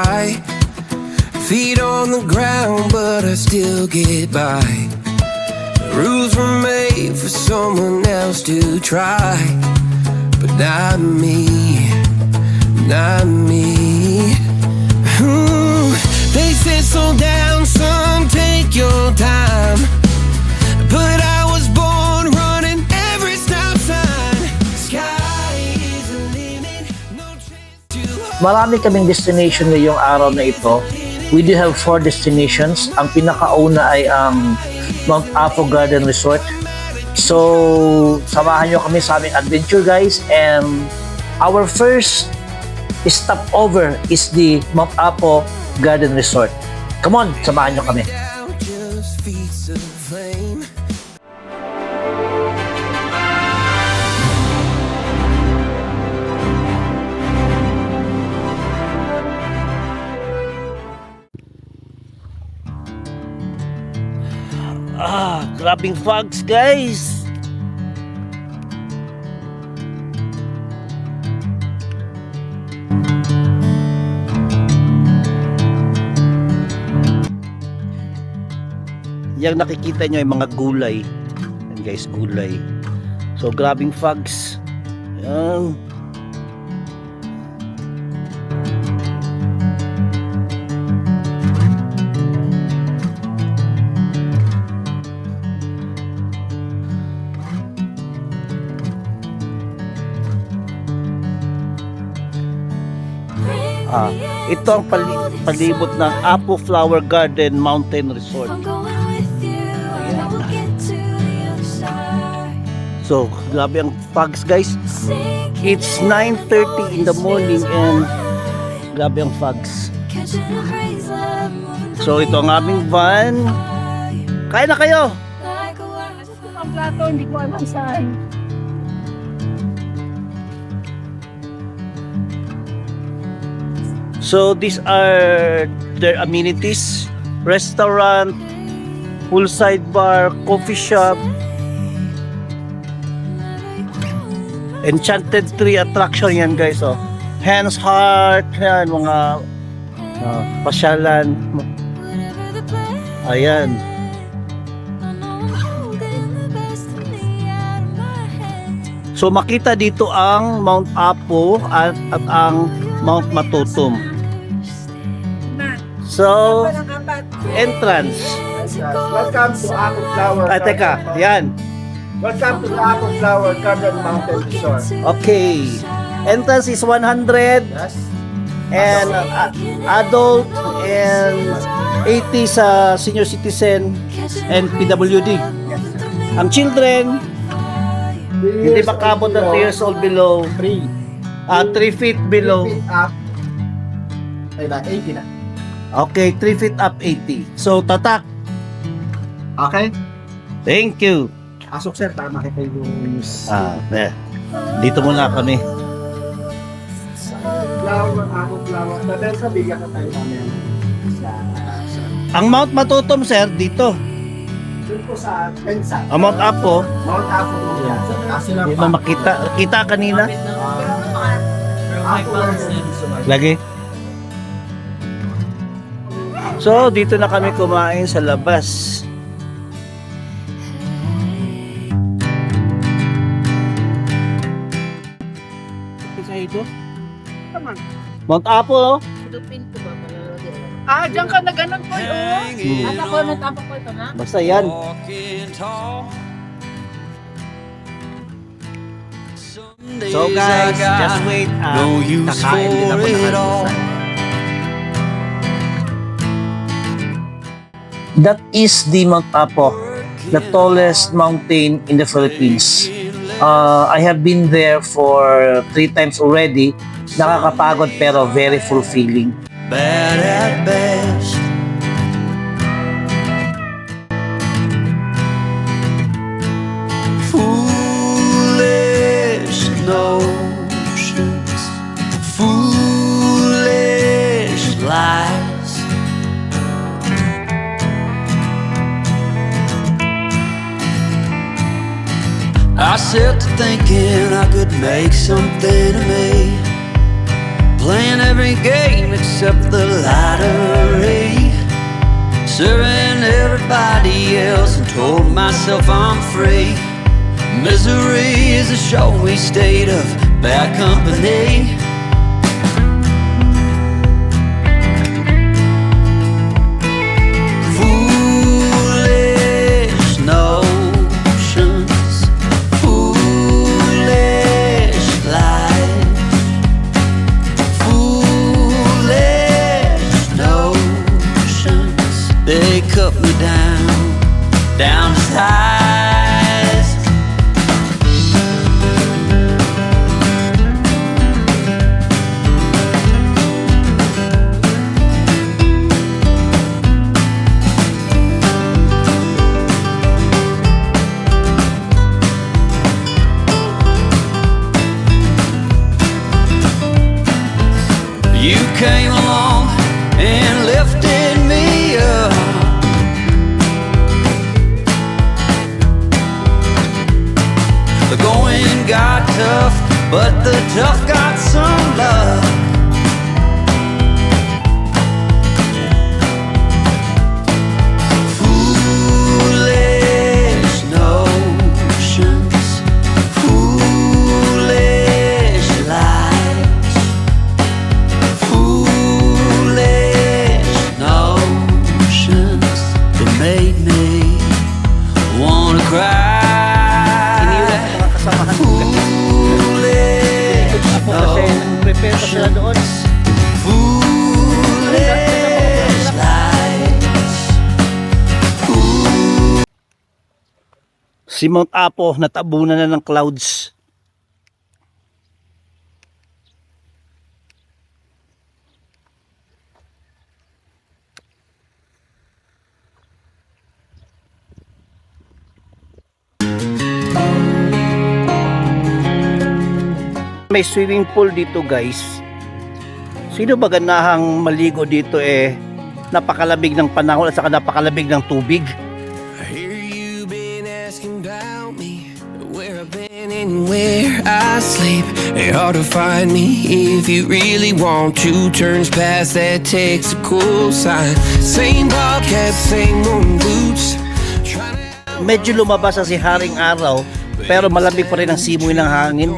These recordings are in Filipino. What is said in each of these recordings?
high. Feet on the ground, but I still get by. The rules were made for someone else to try, but not me, not me. They said slow down, son, take your time, but I was born running every stop sign. Sky is the limit, no chance to. Marami kaming destination ngayong araw na ito. We do have 4 destinations. Ang pinakauna ay ang Mount Apo Garden Resort. So, samahan nyo kami sa aming adventure, guys. And our first stopover is the Mount Apo Garden Resort. Come on, samahan nyo kami. Just feet of flame. Grabing fogs, guys. Yang nakikita nyo ay mga gulay. Yan guys, gulay. So, grabbing fogs. Yan. Ito ang palibot ng Apo Flower Garden Mountain Resort. So, grabe ang fogs, guys. It's 9:30 in the morning and grabe ang fogs. So, ito ang aming van. Kain na kayo! Ang plato, hindi ko alam saan. So, these are their amenities. Restaurant, poolside bar, coffee shop, enchanted tree attraction yan guys, oh. Hen's Heart, yan, mga pasyalan. Ayan. So makita dito ang Mount Apo at ang Mount Matutum. So, entrance. Welcome to Apo Flower. Ay, teka, yan. Welcome to the Apo Flower Garden Mountain Resort. Okay. Entrance is 100 Yes. and adult and 80 sa senior citizen and PWD. Ang children, hindi makabot ng 3 years old below, 3 feet below. 3 feet up. Ay na, 80 na. Okay, 3 feet up, 80. So, tatak. Okay? Thank you. Asok sir, para makita yung There. Dito muna kami. flower, Apo Flower. Dahil sa bigyan ka tayo namin. Ang Mount Matutum, sir, dito. Doon po sa Pensa. Ang Mount Apo, Mount Apo po yan. Kasi lang hindi ba makita? Kita kanina? Apo Lagi. So, dito na kami kumain sa labas. Isa ito? Tama. Mount Apo, oh. Lupin ko ba pala? Diyan ka na ganun po. At ako natapos ko ito na. Basta yan. So guys, just wait. Kakain din ako ng almusal. That is the Mount Apo, the tallest mountain in the Philippines. I have been there for 3 times already. Nakakapagod pero very fulfilling. Bad at best. Foolish notions, foolish lies. I set to thinking I could make something of me. playing every game except the lottery, serving everybody else and told myself I'm free. Misery is a showy state of bad company. Foolish notions, foolish life, foolish notions. They cut me down to size. You came along and lifted me up. The going got tough, but the tough got some love. Foolish notions, foolish lies, foolish notions that made me wanna cry. Mga kasamahan ko. Foolish Kasi prepare pa sila doon. foolish lies. Si Mount Apo natabunan na ng clouds. May swimming pool dito, guys. Sino ba ganahang maligo dito napakalamig ng panahon at saka napakalamig ng tubig? I hear you been asking about me, where I've been and where I sleep. It's hard to find me if you really want to. Turns past that takes a cool sign. Same podcast, same moon boots. Medyo lumabas na si Haring Araw pero malamig pa rin ang simoy ng hangin.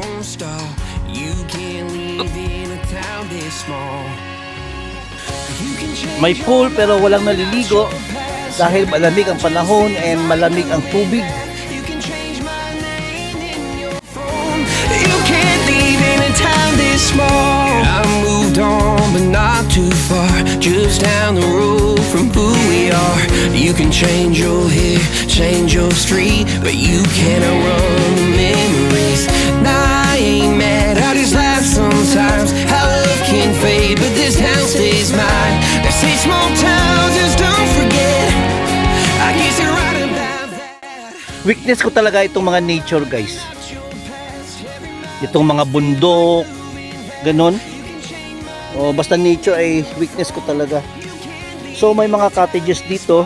You can't live in a town this small. You can change May pool pero walang naliligo dahil malamig ang panahon and malamig ang tubig. You can change my name in your phone. You can't live in a town this small. I moved on, but not too far. Just down the road from who we are. You can change your hair, change your street, but you can't outrun the memories. Nah, I ain't mad, I just laugh sometimes. How love can fade, but this town stays mine. They say small towns just don't forget. I guess you're right about that. Weakness ko talaga itong mga nature, guys. Itong mga bundok, ganon. O basta nature ay weakness ko talaga. So may mga cottages dito.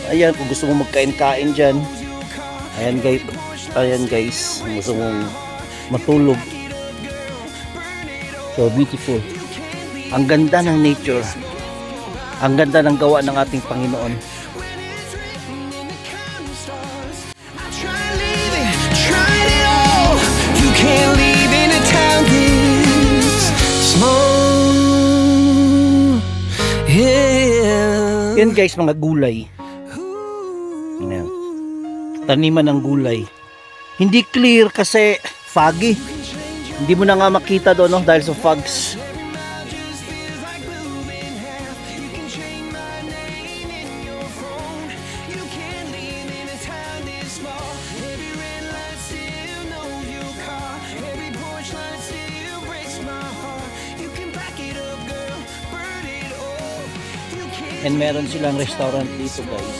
Ayan, kung gusto mo magkain-kain dyan. Ayan guys, kung gusto mong matulog. So beautiful. Ang ganda ng nature. Ang ganda ng gawa ng ating Panginoon. Try living, try it all. You can't live in a town this small. Yeah. Yan guys, mga gulay. Ayan. Taniman ng gulay. Hindi clear kasi foggy. Hindi mo na nga makita doon, no? Dahil sa fogs. And meron silang restaurant dito, guys.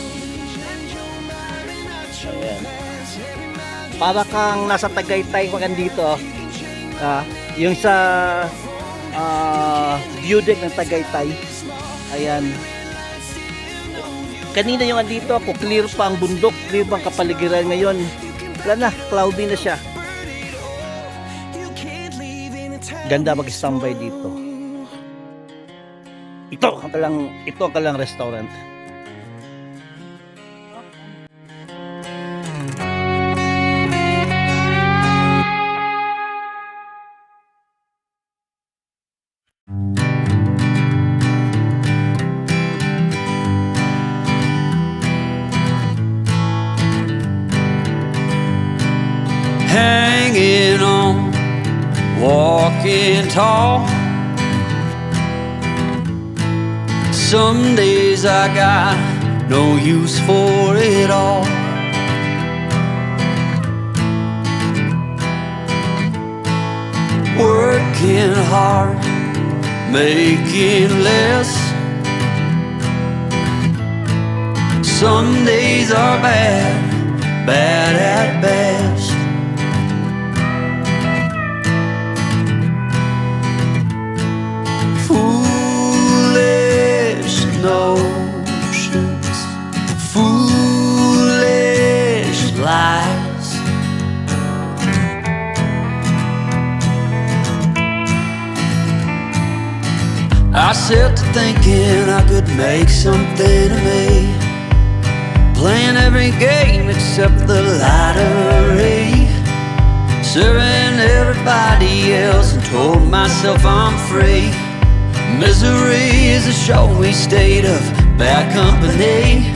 Ayan. Para kang nasa Tagaytay kung dito. Yung sa view deck ng Tagaytay. Ayan. Kanina yung andito ako, clear pa ang bundok, clear pa ang kapaligiran. Ngayon, wala na, cloudy na siya. Ganda mag-standby dito. Ito ang kalang restaurant. Hanging on, walking tall. Some days I got no use for it all. Working hard, making less. Some days are bad, bad at best. Foolish notions, foolish lies. I set to thinking I could make something of me, playing every game except the lottery, serving everybody else and told myself I'm free. Misery is a showy state of bad company.